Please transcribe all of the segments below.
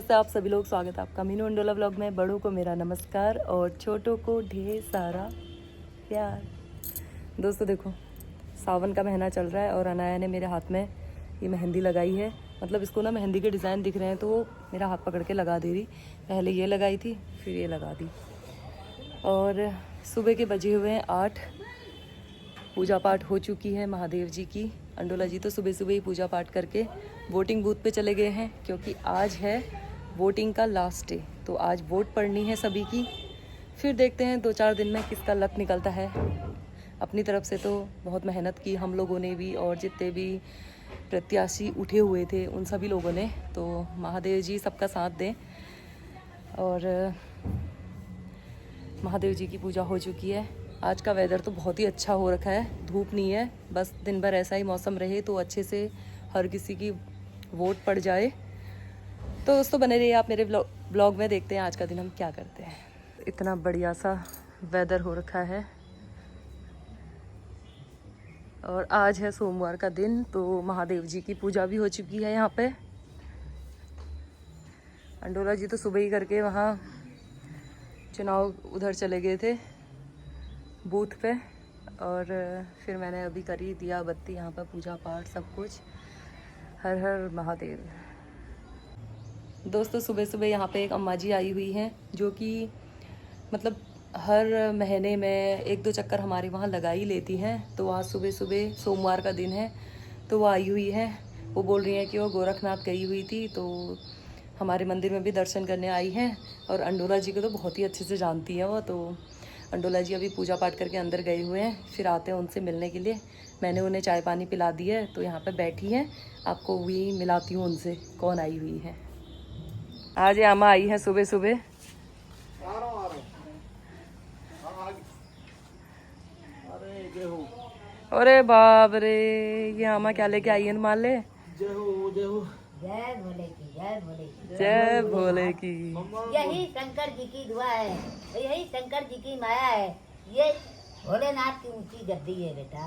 कैसे आप सभी लोग, स्वागत है आपका मीनू अंडोला व्लॉग में। बड़ों को मेरा नमस्कार और छोटों को ढेर सारा प्यार। दोस्तों देखो, सावन का महीना चल रहा है और अनाया ने मेरे हाथ में ये मेहंदी लगाई है। मतलब इसको ना मेहंदी के डिज़ाइन दिख रहे हैं तो वो मेरा हाथ पकड़ के लगा दे रही। पहले ये लगाई थी, फिर ये लगा दी। और सुबह के बजे हुए हैं 8। पूजा पाठ हो चुकी है महादेव जी की। अंडोला जी तो सुबह सुबह ही पूजा पाठ करके वोटिंग बूथ पे चले गए हैं, क्योंकि आज है वोटिंग का लास्ट डे। तो आज वोट पड़नी है सभी की। फिर देखते हैं 2-4 दिन में किसका लक निकलता है। अपनी तरफ से तो बहुत मेहनत की हम लोगों ने भी, और जितने भी प्रत्याशी उठे हुए थे उन सभी लोगों ने। तो महादेव जी सबका साथ दें। और महादेव जी की पूजा हो चुकी है। आज का वेदर तो बहुत ही अच्छा हो रखा है, धूप नहीं है। बस दिन भर ऐसा ही मौसम रहे तो अच्छे से हर किसी की वोट पड़ जाए। तो दोस्तों बने रहिए आप मेरे ब्लॉग में। देखते हैं आज का दिन हम क्या करते हैं। इतना बढ़िया सा वेदर हो रखा है और आज है सोमवार का दिन। तो महादेव जी की पूजा भी हो चुकी है यहाँ पे। अंडोला जी तो सुबह ही करके वहाँ चुनाव उधर चले गए थे बूथ पे, और फिर मैंने अभी करी दिया बत्ती यहाँ पर, पूजा पाठ सब कुछ। हर हर महादेव। दोस्तों सुबह सुबह यहाँ पे एक अम्मा जी आई हुई हैं, जो कि मतलब हर महीने में 1-2 चक्कर हमारे वहाँ लगा ही लेती हैं। तो आज सुबह सुबह सोमवार का दिन है तो वो आई हुई है। वो बोल रही हैं कि वो गोरखनाथ गई हुई थी तो हमारे मंदिर में भी दर्शन करने आई हैं। और अंडोला जी को तो बहुत ही अच्छे से जानती है वो। तो अंडोला जी अभी पूजा पाठ करके अंदर गए हुए हैं, फिर आते हैं उनसे मिलने के लिए। मैंने उन्हें चाय पानी पिला दी है तो यहाँ पे बैठी हैं। आपको भी मिलाती हूँ उनसे कौन आई हुई है। आज आमा आई है सुबह सुबह। अरे बाप रे, ये आमा क्या लेके आई है? मान ले। जय भोले की, जय भोले की, जय भोले की। यही शंकर जी की दुआ है, यही शंकर जी की माया है। ये भोलेनाथ की ऊंची गद्दी है बेटा।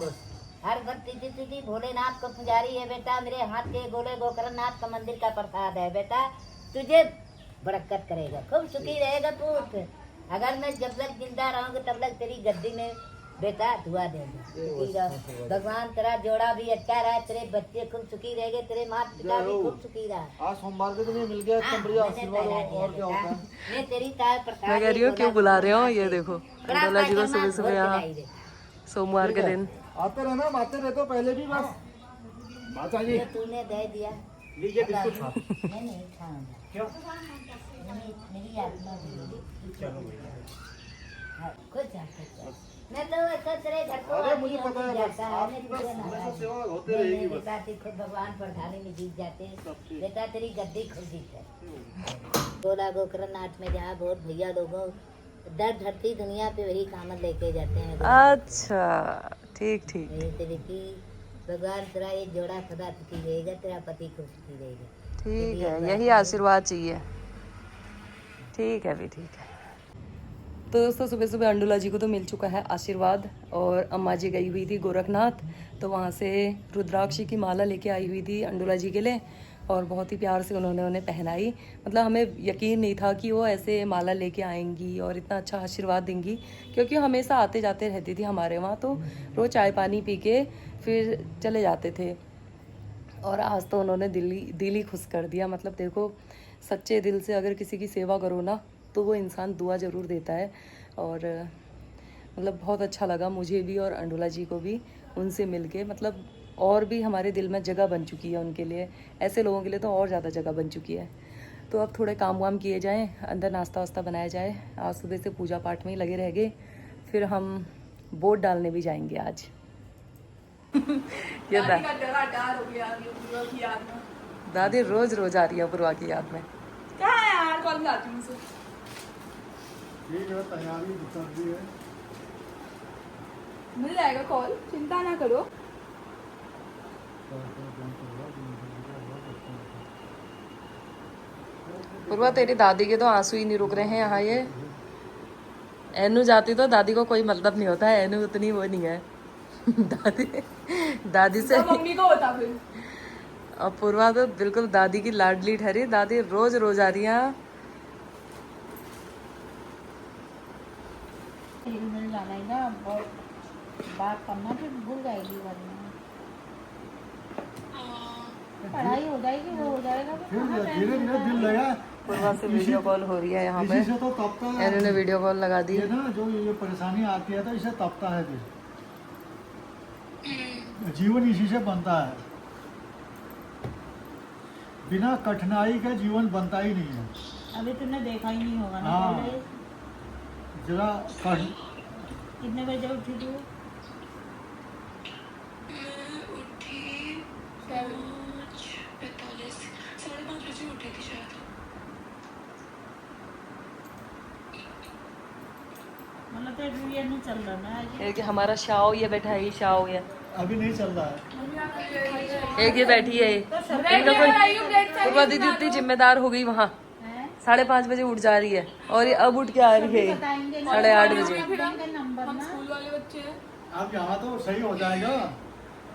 हर भक्ति भोलेनाथ को पुजारी है बेटा। मेरे हाथ के गोले गोकर्णनाथ का मंदिर का प्रसाद है बेटा। तुझे बरकत करेगा, खूब सुखी रहेगा पुत। अगर मैं जब तक जिंदा रहूंगा तब तक तेरी गद्दी में बेटा दुआ देंगे। भगवान तेरा जोड़ा भी अच्छा रहा, तेरे बच्चे खूब सुखी रहेंगे, तेरे माता पिता भी खूब सुखी रहा। आज सोमवार के दिन मिल गया इतना बढ़िया आशीर्वाद। और क्या होता है। मैं तेरी तार प्रसाद मैं कह रही हूँ क्यों बुला रहे हो। ये देखो अंडोला जी को सुबह सुबह यहाँ सोमवार के दिन। आते रहना, आते रहते हो पहले भी। बस माता जी तूने दे दिया, लीजिए बिस्कुट। मैं नहीं खाऊंगा। क्यों? मेरी आत्मा खुद जाकर मैं तो ऐसा तेरे घर को अरे मुझे पता है, बस जाता है। आपकी बस हमेशा सेवा होती रहेगी। बस बेटा खुद भगवान प्रधानी में जीत जाते हैं बेटा। तेरी गद्दी खुद जीत है। गोला गोकर्णनाथ में जहाँ बहुत भैया लोगों दर धरती दुनिया पे वही कामत लेके जाते हैं। अच्छा ठीक ठीक तेरे की भगवान तेरा ये जोड़ा सदा सुखी रहेगा, तेरा पति खुद सुखी रहेगा। ठीक है, यही आशीर्वाद चाहिए। ठीक है भी, ठीक है। तो दोस्तों सुबह सुबह अंडोला जी को तो मिल चुका है आशीर्वाद। और अम्मा जी गई हुई थी गोरखनाथ, तो वहाँ से रुद्राक्ष की माला लेके आई हुई थी अंडोला जी के लिए। और बहुत ही प्यार से उन्होंने उन्हें पहनाई। मतलब हमें यकीन नहीं था कि वो ऐसे माला लेके आएंगी और इतना अच्छा आशीर्वाद देंगी, क्योंकि हमेशा आते जाते रहती थी हमारे वहाँ। तो रोज़ चाय पानी पी के फिर चले जाते थे। और आज तो उन्होंने दिल ही खुश कर दिया। मतलब देखो, सच्चे दिल से अगर किसी की सेवा करो ना तो वो इंसान दुआ ज़रूर देता है। और मतलब बहुत अच्छा लगा मुझे भी और अंडोला जी को भी उनसे मिलके। मतलब और भी हमारे दिल में जगह बन चुकी है उनके लिए। ऐसे लोगों के लिए तो और ज़्यादा जगह बन चुकी है। तो अब थोड़े काम वाम किए जाएँ, अंदर नाश्ता वास्ता बनाया जाए। आज सुबह से पूजा पाठ में ही लगे रह गए। फिर हम वोट डालने भी जाएंगे आज। ये दादी रोज रोज आ रही है बुरवा की याद में। क्या है यार, कॉल मिलाती हूँ मुझसे। ठीक है, तैयारी कर दी है। मिल जाएगा कॉल, चिंता ना करो। बुरवा तेरी दादी के तो आंसू ही नहीं रुक रहे हैं यहाँ। ये एनू जाती तो दादी को कोई मतलब नहीं होता है। एनू उतनी वो नहीं है। दादी से मम्मी को होता फिर। और पूर्वा तो बिल्कुल दादी की लाडली ठहरी, दादी रोज रोज आ रही है। मिल जाना है ना, और बात करना फिर भूल जाएगी वरना पढ़ाई हो जाएगी, वो हो जाएगा तो कहाँ फिर धीरे धीरे दिल लगा। पूर्वा से वीडियो कॉल हो रही है यहाँ पे, इसी से तो तपता है इन्होंने वीडियो कॉल लगा दी। ये ना, जो ये परेशानी आती है तो इसे तपता है दिल। जीवन इसी से बनता है, बिना कठिनाई का जीवन बनता ही नहीं है। अभी तुमने देखा ही नहीं होगा ना। हाँ। पहले जरा कितने बजे उठी थी? मतलब तो ये नहीं चल रहा ना आज। ये कि हमारा शाओ ये बैठा है, ये शाओ ये अभी नहीं चल रहा है। एक ये बैठी है, इनका कोई पूर्वा दीदी इतनी जिम्मेदार हो गई वहाँ, 5:30 बजे उठ जा रही है और ये अब उठ के आ रही है 8:30 बजे। नंबर ना स्कूल वाले बच्चे हैं। अब यहाँ तो सही हो जाएगा,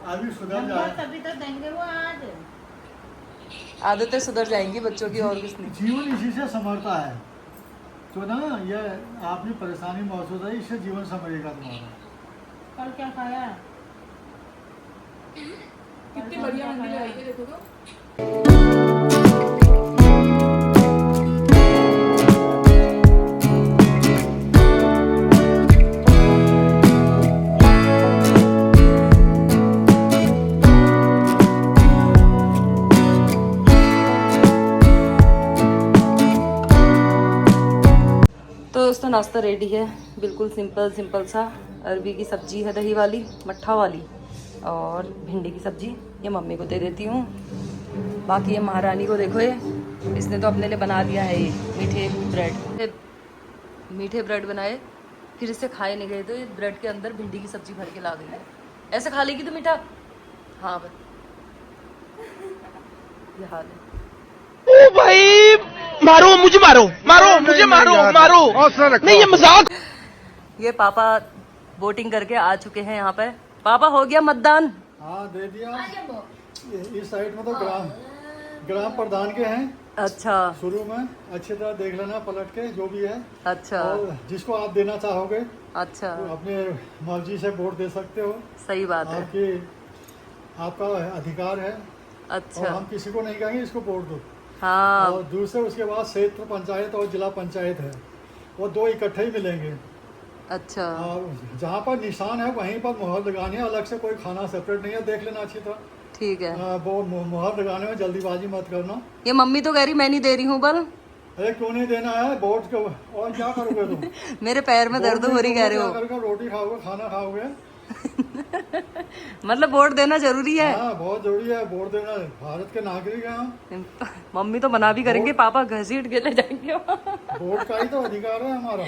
अभी सुधर जाए। तभी तो देंगे वो आज। आदतें सुधर जाएंगी बच्चों की, और कुछ नहीं। जीवन इसी से संभलता है। तो ना ये आपने परेशानी महसूस है, इससे जीवन संभलेगा तुम्हारा। कल क्या खाया? कितनी बढ़िया मंदिर आई है, देखो तो। तो दोस्तों नाश्ता रेडी है, बिल्कुल सिंपल सा। अरबी की सब्जी है, दही वाली मट्ठा वाली, और भिंडी की सब्जी ये मम्मी को दे देती हूँ। बाकी ये महारानी को देखो, ये इसने तो अपने लिए बना दिया है ये मीठे ब्रेड बनाए, फिर इसे खाए नहीं गए तो ये ब्रेड के अंदर भिंडी की सब्जी भर के ला गई है। ऐसे खा लेगी तो मीठा? हाँ बस ये हाल है। ओ भाई मारो मुझे, मारो मारो मुझे, मारो मारो, नहीं ये मजाक। ये पापा वोटिंग करके आ चुके हैं यहाँ पे। पापा हो गया मतदान? हाँ दे दिया। इस साइड में तो ग्राम प्रधान के हैं। अच्छा शुरू में अच्छी तरह देख लेना, पलट के जो भी है। अच्छा और जिसको आप देना चाहोगे अच्छा, तो अपने मर्जी से वोट दे सकते हो। सही बात है। आपका अधिकार है। और अच्छा हम किसी को नहीं कहेंगे इसको वोट दो। हाँ और दूसरे उसके बाद क्षेत्र पंचायत और जिला पंचायत है, वो दो इकट्ठे ही मिलेंगे। अच्छा और जहाँ पर निशान है वहीं पर मुहर लगानी है, अलग से कोई खाना सेपरेट नहीं है। देख लेना अच्छी तरह। ठीक है। वो मुहर लगाने में जल्दीबाजी मत करना। ये मम्मी तो कह रही मैं नहीं दे रही हूँ बल। अरे क्यों नहीं देना है वोट को? और क्या करोगे तुम? मेरे पैर में दर्द हो रही कह रहे हो। करके रोटी खाओगे, खाना खाओगे। मतलब वोट देना जरूरी है। हाँ बहुत जरूरी है वोट देना, भारत के नागरिक हैं हम। मम्मी तो मना भी करेंगे, पापा घसीट के ले जाएंगे। वोट का ही तो अधिकार है हमारा।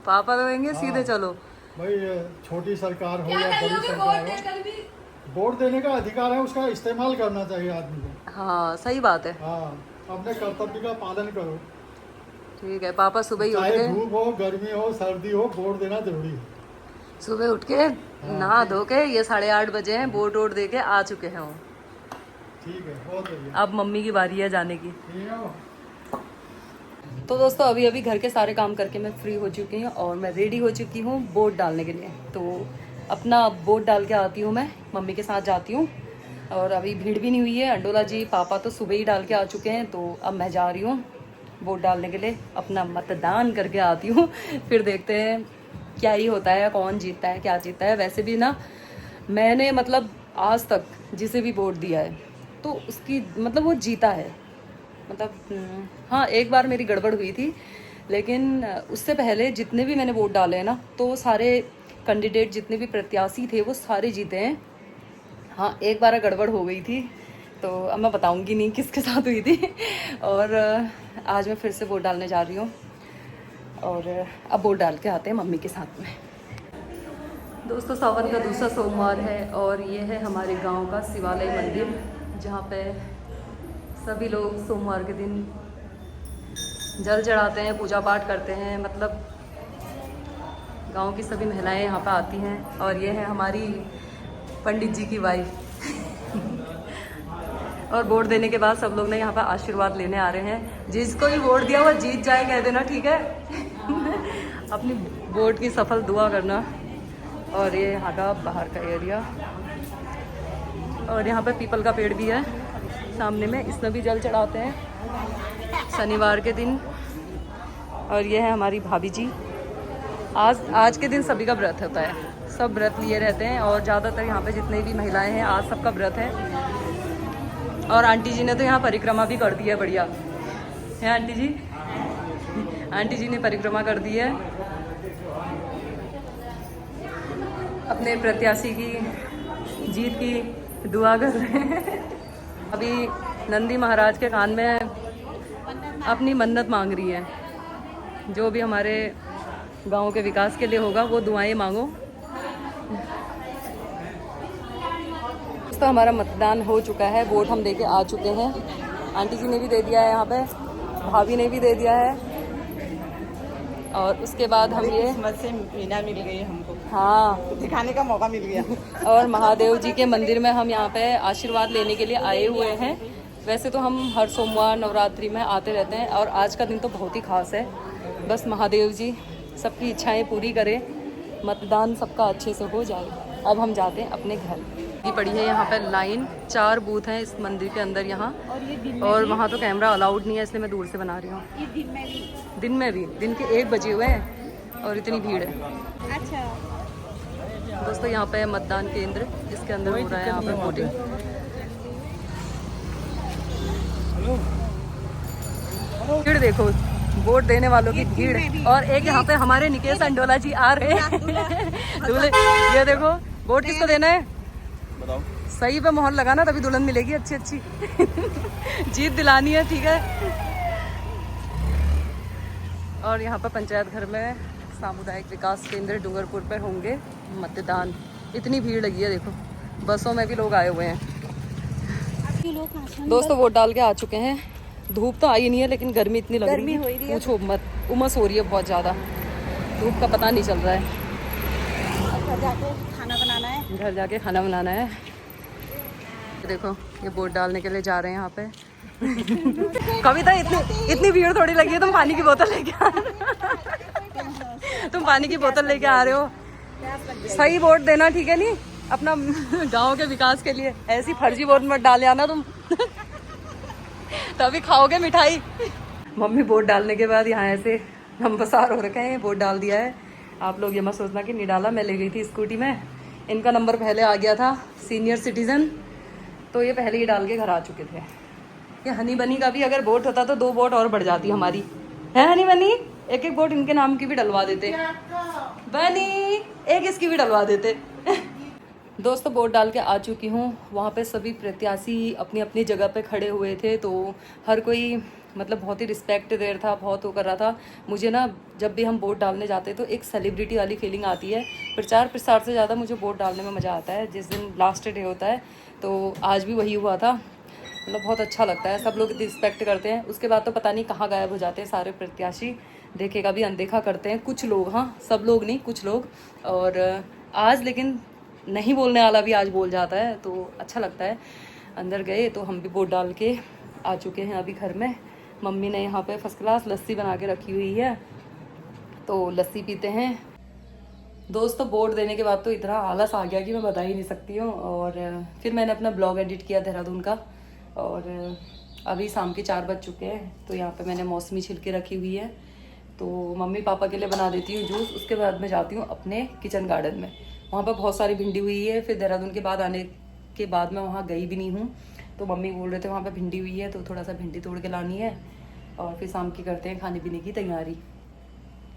पापा तो कहेंगे सीधे चलो। भाई ये छोटी सरकार हो या बड़ी वोट सरकार हो, देकर भी वोट देने का अधिकार है, उसका इस्तेमाल करना चाहिए आदमी को। हाँ सही बात है। हाँ अपने कर्तव्य का पालन करो। ठीक है। पापा सुबह ही उठ चाहे के, धूप हो, गर्मी हो, सर्दी हो, वोट देना जरूरी है। सुबह उठ के नहा धो के ये 8:30 बजे हैं, वोट वोट दे के आ चुके हैं वो। ठीक है, बहुत बढ़िया। अब मम्मी की बारी है जाने की। ठीक है। तो दोस्तों अभी अभी घर के सारे काम करके मैं फ्री हो चुकी हूँ और मैं रेडी हो चुकी हूँ वोट डालने के लिए। तो अपना वोट डाल के आती हूँ, मैं मम्मी के साथ जाती हूँ। और अभी भीड़ भी नहीं हुई है। अंडोला जी पापा तो सुबह ही डाल के आ चुके हैं, तो अब मैं जा रही हूँ वोट डालने के लिए, अपना मतदान करके आती हूँ। फिर देखते हैं क्या ही होता है, कौन जीतता है, क्या जीतता है। वैसे भी ना मैंने मतलब आज तक जिसे भी वोट दिया है तो उसकी मतलब वो जीता है। मतलब हाँ एक बार मेरी गड़बड़ हुई थी, लेकिन उससे पहले जितने भी मैंने वोट डाले हैं ना, तो सारे कैंडिडेट जितने भी प्रत्याशी थे वो सारे जीते हैं। हाँ एक बार गड़बड़ हो गई थी, तो अब मैं बताऊंगी नहीं किसके साथ हुई थी। और आज मैं फिर से वोट डालने जा रही हूँ और अब वोट डाल के आते हैं मम्मी के साथ में। दोस्तों सावन का दूसरा सोमवार है और ये है हमारे गांव का शिवालय मंदिर, जहाँ पे सभी लोग सोमवार के दिन जल चढ़ाते हैं, पूजा पाठ करते हैं। मतलब गांव की सभी महिलाएं यहाँ पे आती हैं। और ये है हमारी पंडित जी की वाइफ। और वोट देने के बाद सब लोग ने यहाँ पर आशीर्वाद लेने आ रहे हैं। जिसको भी वोट दिया वो जीत जाए कह देना, ठीक है। अपनी वोट की सफल दुआ करना। और ये यहाँ का बाहर का एरिया, और यहाँ पे पीपल का पेड़ भी है सामने में, इसमें भी जल चढ़ाते हैं शनिवार के दिन। और ये है हमारी भाभी जी। आज के दिन सभी का व्रत होता है, सब व्रत लिए रहते हैं। और ज़्यादातर यहाँ पे जितने भी महिलाएं हैं आज सबका व्रत है। और आंटी जी ने तो यहाँ परिक्रमा भी कर दी है, बढ़िया है आंटी जी। आंटी जी ने परिक्रमा कर दी है, अपने प्रत्याशी की जीत की दुआ कर रहे हैं। अभी नंदी महाराज के कान में अपनी मन्नत मांग रही है, जो भी हमारे गांव के विकास के लिए होगा वो दुआएं मांगो। तो हमारा मतदान हो चुका है, वोट हम देके आ चुके हैं। आंटी जी ने भी दे दिया है, यहाँ पे भाभी ने भी दे दिया है। और उसके बाद हम ये किस्मत से मीना मिल गई हमको, हाँ दिखाने का मौका मिल गया। और महादेव जी के मंदिर में हम यहाँ पे आशीर्वाद लेने के लिए आए हुए हैं। वैसे तो हम हर सोमवार नवरात्रि में आते रहते हैं, और आज का दिन तो बहुत ही खास है। बस महादेव जी सबकी इच्छाएं पूरी करें, मतदान सबका अच्छे से हो जाए। अब हम जाते हैं अपने घर। ये पड़ी है यहाँ पे लाइन, 4 बूथ हैं इस मंदिर के अंदर यहाँ। और वहाँ तो कैमरा अलाउड नहीं है, इसलिए मैं दूर से बना रही हूँ। दिन में भी दिन के 1 बजे हुए हैं और इतनी भीड़ है। अच्छा दोस्तों, यहाँ पे मतदान केंद्र जिसके अंदर हो रहा है यहाँ पे वोटिंग। भीड़ देखो, वोट देने वालों की भीड़। और एक यहाँ पे हमारे निकेश अंडोला जी आ रहे हैं। दूल्हे, ये देखो, वोट किसको देना है बताओ। सही पे मोहर लगाना, तभी दुल्हन मिलेगी अच्छी अच्छी। जीत दिलानी है, ठीक है। और यहाँ पर पंचायत घर में सामुदायिक विकास केंद्र डूंगरपुर पर होंगे मतदान। इतनी भीड़ लगी है देखो, बसों में भी लोग आए हुए हैं। दोस्तों वोट डाल के आ चुके हैं। धूप तो आई नहीं है, लेकिन गर्मी इतनी लग रही है, पूछो मत। उमस हो रही है बहुत ज़्यादा, धूप का पता नहीं चल रहा है। घर जाके खाना बनाना है, घर जाके खाना बनाना है। देखो ये वोट डालने के लिए जा रहे हैं यहाँ पे। कविता, इतनी भीड़ थोड़ी लगी है, तुम पानी की बोतल लेके आ रहे हो। तुम पानी की बोतल लेके आ रहे हो। सही वोट देना, ठीक है नहीं, अपना गांव के विकास के लिए। ऐसी फर्जी वोट मत डाले आना तुम। तभी खाओगे मिठाई। मम्मी वोट डालने के बाद यहाँ ऐसे हम पसार हो रखे हैं, वोट डाल दिया है। आप लोग ये मत सोचना कि नहीं डाला, मैं ले गई थी स्कूटी में। इनका नंबर पहले आ गया था, सीनियर सिटीजन, तो ये पहले ही डाल के घर आ चुके थे। ये हनी बनी का भी अगर वोट होता तो 2 वोट और बढ़ जाती हमारी, है हनी बनी। एक वोट इनके नाम की भी डलवा देते, बनी एक इसकी भी डलवा देते। दोस्तों वोट डाल के आ चुकी हूँ। वहाँ पे सभी प्रत्याशी अपनी अपनी जगह पे खड़े हुए थे, तो हर कोई मतलब बहुत ही रिस्पेक्ट दे रहा था, बहुत वो कर रहा था। मुझे ना जब भी हम वोट डालने जाते तो एक सेलिब्रिटी वाली फीलिंग आती है। प्रचार प्रसार से ज़्यादा मुझे वोट डालने में मज़ा आता है। जिस दिन लास्ट डे होता है, तो आज भी वही हुआ था। मतलब बहुत अच्छा लगता है, सब लोग इतनी रिस्पेक्ट करते हैं। उसके बाद तो पता नहीं कहाँ गायब हो जाते हैं सारे प्रत्याशी, देखेगा भी अनदेखा करते हैं कुछ लोग, हाँ सब लोग नहीं, कुछ लोग। और आज लेकिन नहीं बोलने वाला भी आज बोल जाता है, तो अच्छा लगता है। अंदर गए तो हम भी वोट डाल के आ चुके हैं अभी घर में। मम्मी ने यहाँ पे फर्स्ट क्लास लस्सी बना के रखी हुई है, तो लस्सी पीते हैं। दोस्तों वोट देने के बाद तो इतना आलस आ गया कि मैं बता ही नहीं सकती हूँ। और फिर मैंने अपना ब्लॉग एडिट किया देहरादून का, और अभी शाम के 4 बज चुके हैं। तो यहाँ पे मैंने मौसमी छिलके रखी हुई है, तो मम्मी पापा के लिए बना देती हूँ जूस। उसके बाद मैं जाती हूँ अपने किचन गार्डन में, वहाँ पर बहुत सारी भिंडी हुई है। फिर देहरादून के बाद आने के बाद मैं वहाँ गई भी नहीं हूँ, तो मम्मी बोल रहे थे वहाँ पे भिंडी हुई है, तो थोड़ा सा भिंडी तोड़ के लानी है। और फिर शाम की करते हैं खाने पीने की तैयारी।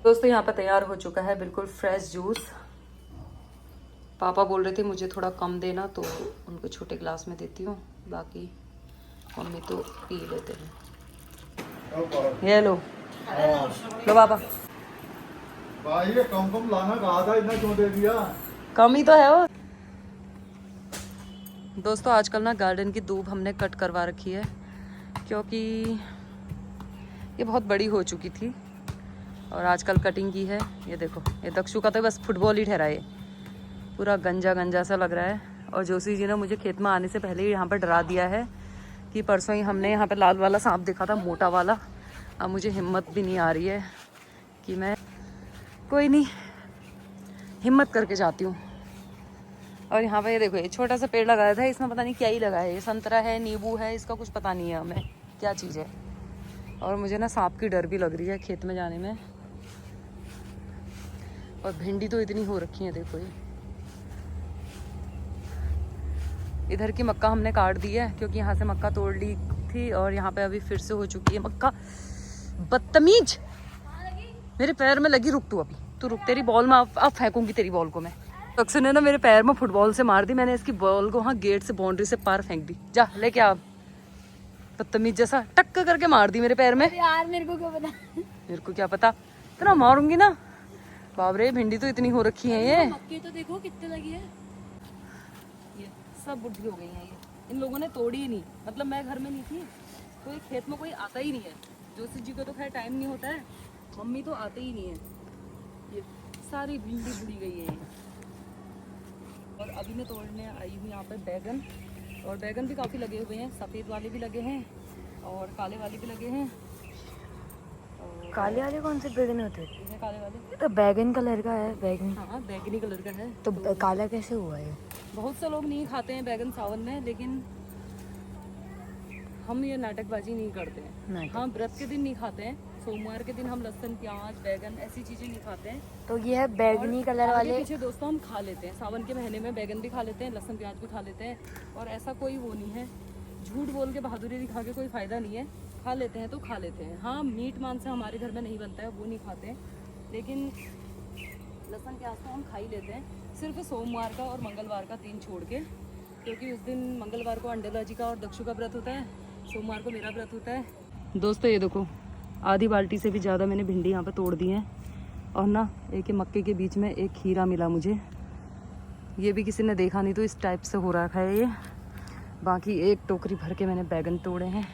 दोस्तों यहाँ पर तैयार हो चुका है बिल्कुल फ्रेश जूस। पापा बोल रहे थे मुझे थोड़ा कम देना, तो उनको छोटे गिलास में देती हूँ, बाकी मम्मी तो पी लेते हैं। ये लो लो पापा। भाई ये कम लाना कहा था, इतना क्यों दे दिया? कम ही तो है वो। दोस्तों आजकल ना गार्डन की दूब हमने कट करवा रखी है, क्योंकि ये बहुत बड़ी हो चुकी थी और आजकल कटिंग की है। ये देखो, ये दक्षु का तो बस फुटबॉल ही ठहरा है, पूरा गंजा गंजा सा लग रहा है। और जोशी जी ने मुझे खेत में आने से पहले ही यहाँ पर डरा दिया है कि परसों ही हमने यहाँ पे लाल वाला सांप देखा था, मोटा वाला। अब मुझे हिम्मत भी नहीं आ रही है कि मैं, कोई नहीं, हिम्मत करके जाती हूँ। और यहाँ पे ये देखो, ये छोटा सा पेड़ लगाया था, इसमें पता नहीं क्या ही लगा है, ये संतरा है, नींबू है, इसका कुछ पता नहीं है हमें क्या चीज़ है। और मुझे ना सांप की डर भी लग रही है खेत में जाने में। और भिंडी तो इतनी हो रखी है, देखो ये। इधर की मक्का हमने काट दी है क्योंकि यहाँ से मक्का तोड़ ली थी और यहाँ पे अभी फिर से हो चुकी है मक्का। बदतमीज, मेरे पैर में लगी, रुक तू अभी, तू रुक, तेरी बॉल में अब फेंकूंगी तेरी बॉल को मैं। अक्सर ने ना मेरे पैर में फुटबॉल से मार दी, मैंने इसकी बॉल को वहाँ गेट से, बाउंड्री से पार फेंक दी। जा लेके आ, बदतमीज जैसा टक करके मार दी मेरे पैर में। यार मेरे को क्या पता, मेरे को क्या पता, तेरा मारूंगी ना। बाप रे, भिंडी तो इतनी हो रखी है ये। मक्के तो देखो कितने लगी है। ये सब बुढ़ी हो गई हैं ये, इन लोगों ने तोड़ी ही नहीं। मतलब मैं घर में नहीं थी तो ये खेत में कोई आता ही नहीं है। जोशी जी को तो खैर टाइम नहीं होता है, मम्मी तो आते ही नहीं है। ये सारी भिंडी बुढ़ी गई है ये। और अभी मैं तोड़ने आई हूँ यहाँ पे बैगन, और बैगन भी काफ़ी लगे हुए हैं, सफ़ेद वाले भी लगे हैं और काले वाले भी लगे हैं। काले वाले कौन से बैगन होते हैं? ये काले वाले तो बैगन कलर का है, बैगन हाँ बैगनी कलर का है। तो काला कैसे हुआ है? बहुत से लोग नहीं खाते हैं बैगन सावन में, लेकिन हम ये नाटकबाजी नहीं करते हैं। हाँ, व्रत के दिन नहीं खाते हैं, सोमवार के दिन हम लहसुन, प्याज, बैगन ऐसी चीजें नहीं खाते हैं। तो ये है बैगनी कलर वाले। पीछे दोस्तों हम खा लेते हैं, सावन के महीने में बैगन भी खा लेते हैं, लहसुन प्याज भी खा लेते हैं। और ऐसा कोई वो नहीं है, झूठ बोल के बहादुरी दिखा के कोई फायदा नहीं है। खा लेते हैं तो खा लेते हैं। हाँ, मीट मांस हमारे घर में नहीं बनता है, वो नहीं खाते हैं, लेकिन लहसुन प्याज तो हम खा ही लेते हैं। सिर्फ सोमवार का और मंगलवार का 3 छोड़ के, क्योंकि उस दिन मंगलवार को अंडोला जी का और दक्षु का व्रत होता है, सोमवार को मेरा व्रत होता है। दोस्तों ये देखो, आधी बाल्टी से भी ज़्यादा मैंने भिंडी यहाँ पे तोड़ दी है। और ना एक मक्के के बीच में एक खीरा मिला मुझे, ये भी किसी ने देखा नहीं तो इस टाइप से हो रखा है ये। बाकी एक टोकरी भर के मैंने बैगन तोड़े हैं,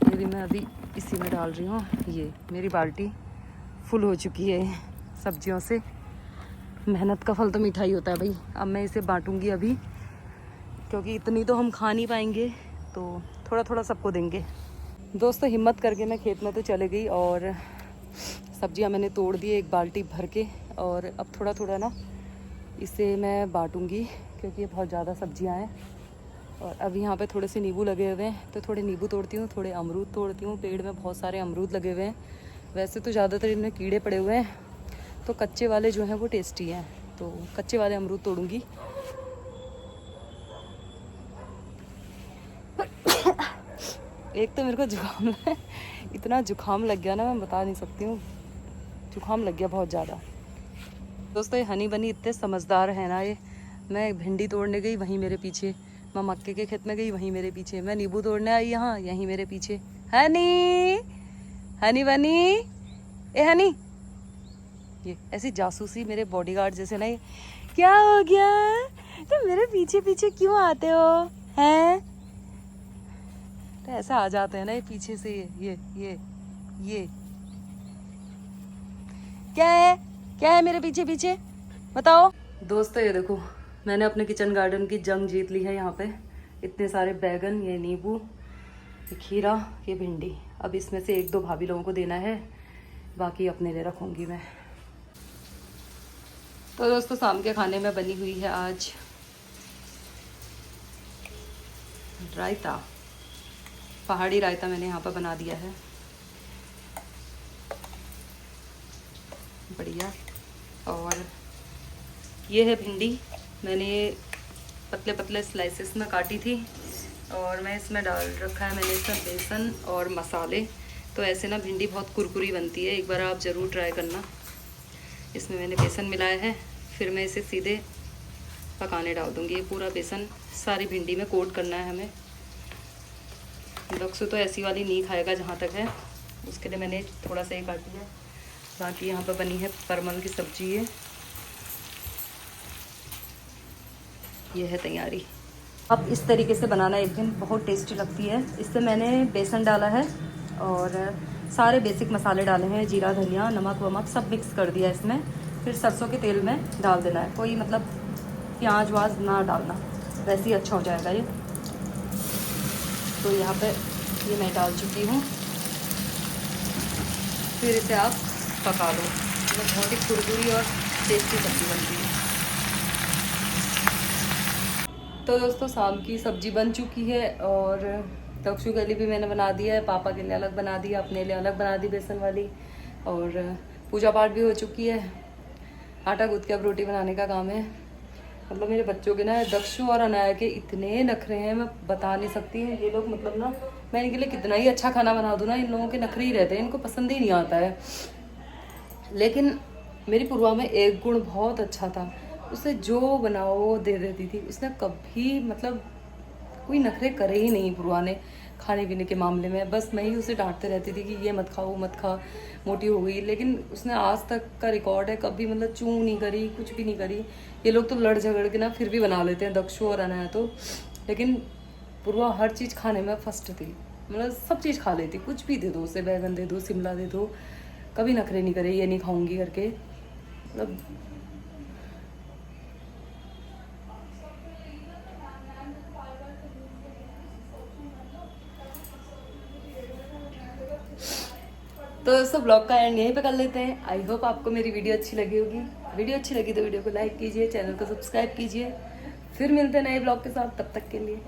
ये भी मैं अभी इसी में डाल रही हूँ। ये मेरी बाल्टी फुल हो चुकी है सब्जियों से। मेहनत का फल तो मीठा ही होता है भाई। अब मैं इसे बांटूंगी अभी, क्योंकि इतनी तो हम खा नहीं पाएंगे, तो थोड़ा थोड़ा सबको देंगे। दोस्तों हिम्मत करके मैं खेत में तो चले गई और सब्जियां मैंने तोड़ दी एक बाल्टी भर के। और अब थोड़ा थोड़ा ना इसे मैं बांटूंगी, क्योंकि ये बहुत ज़्यादा सब्जियां हैं। और अभी यहाँ पे थोड़े से नींबू लगे हुए हैं, तो थोड़े नींबू तोड़ती हूँ, थोड़े अमरूद तोड़ती हूँ। पेड़ में बहुत सारे अमरूद लगे हुए हैं। वैसे तो ज़्यादातर इनमें कीड़े पड़े हुए हैं, तो कच्चे वाले जो हैं वो टेस्टी हैं, तो कच्चे वाले अमरूद तोड़ूंगी। एक तो मेरे को जुकाम है, इतना जुकाम लग गया ना, मैं बता नहीं सकती हूँ, जुकाम लग गया बहुत ज़्यादा। दोस्तों ये हनी बनी इतने समझदार है ना ये। मैं भिंडी तोड़ने गई, वहीं मेरे पीछे। मैं मक्के के खेत में गई, वहीं मेरे पीछे। मैं नींबू तोड़ने आई यहाँ, यहीं मेरे पीछे। हनी, हनी बनी, ए हनी। ये ऐसी जासूसी मेरे बॉडीगार्ड जैसे ना, ये क्या हो गया, तो मेरे पीछे पीछे क्यों आते हो हैं? तो ऐसा आ जाते हैं ना ये पीछे से। ये क्या है मेरे पीछे पीछे, बताओ। दोस्तों ये देखो, मैंने अपने किचन गार्डन की जंग जीत ली है। यहाँ पे इतने सारे बैगन, ये नींबू, ये खीरा, ये भिंडी। अब इसमें से 1-2 भाभी लोगों को देना है, बाकी अपने लिए रखूँगी मैं। तो दोस्तों शाम के खाने में बनी हुई है आज रायता। पहाड़ी रायता मैंने यहाँ पर बना दिया है, बढ़िया। और ये है भिंडी, मैंने पतले पतले स्लाइसेस में काटी थी और मैं इसमें डाल रखा है मैंने इसमें बेसन और मसाले। तो ऐसे ना भिंडी बहुत कुरकुरी बनती है, एक बार आप ज़रूर ट्राई करना। इसमें मैंने बेसन मिलाया है, फिर मैं इसे सीधे पकाने डाल दूँगी। ये पूरा बेसन सारी भिंडी में कोट करना है हमें। दक्षु तो ऐसी वाली नहीं खाएगा जहाँ तक है, उसके लिए मैंने थोड़ा सा ही काटी है। बाकी यहाँ पर बनी है परमल की सब्जी। ये है तैयारी। अब इस तरीके से बनाना एक दिन, बहुत टेस्टी लगती है। इससे मैंने बेसन डाला है और सारे बेसिक मसाले डाले हैं, जीरा, धनिया, नमक वमक सब मिक्स कर दिया इसमें। फिर सरसों के तेल में डाल देना है, कोई मतलब प्याज वाज ना डालना, वैसे ही अच्छा हो जाएगा ये। तो यहाँ पे ये मैं डाल चुकी हूँ। फिर इसे आप पका लो। मतलब बहुत ही कुरकुरी और टेस्टी सब्ज़ी बनती है। तो दोस्तों शाम की सब्ज़ी बन चुकी है और दक्षु के लिए भी मैंने बना दिया है, पापा के लिए अलग बना दिया, अपने लिए अलग बना दी बेसन वाली, और पूजा पाठ भी हो चुकी है। आटा गूँथ के अब रोटी बनाने का काम है। मतलब मेरे बच्चों के ना, दक्षु और अनाया के इतने नखरे हैं, मैं बता नहीं सकती। ये लोग मतलब ना, मैं इनके लिए कितना ही अच्छा खाना बना दूँ ना, इन लोगों के नखरे ही रहते हैं, इनको पसंद ही नहीं आता है। लेकिन मेरी पूर्वा में एक गुण बहुत अच्छा था, उसे जो बनाओ दे देती थी। उसने कभी मतलब कोई नखरे करे ही नहीं पूर्वा ने खाने पीने के मामले में। बस मैं ही उसे डांटते रहती थी कि ये मत खाओ मत खा, मोटी हो गई। लेकिन उसने आज तक का रिकॉर्ड है, कभी मतलब चूं नहीं करी, कुछ भी नहीं करी। ये लोग तो लड़ झगड़ के ना फिर भी बना लेते हैं, दक्षु और अनाया तो। लेकिन पूर्वा हर चीज़ खाने में फर्स्ट थी, मतलब सब चीज़ खा लेती। कुछ भी दे दो उसे, बैगन दे दो, शिमला दे दो, कभी नखरे नहीं करे ये नहीं खाऊंगी करके। मतलब तो दोस्तों ब्लॉग का एंड यहीं पे कर लेते हैं। आई होप आपको मेरी वीडियो अच्छी लगी होगी। वीडियो अच्छी लगी तो वीडियो को लाइक कीजिए, चैनल को सब्सक्राइब कीजिए। फिर मिलते हैं नए ब्लॉग के साथ, तब तक के लिए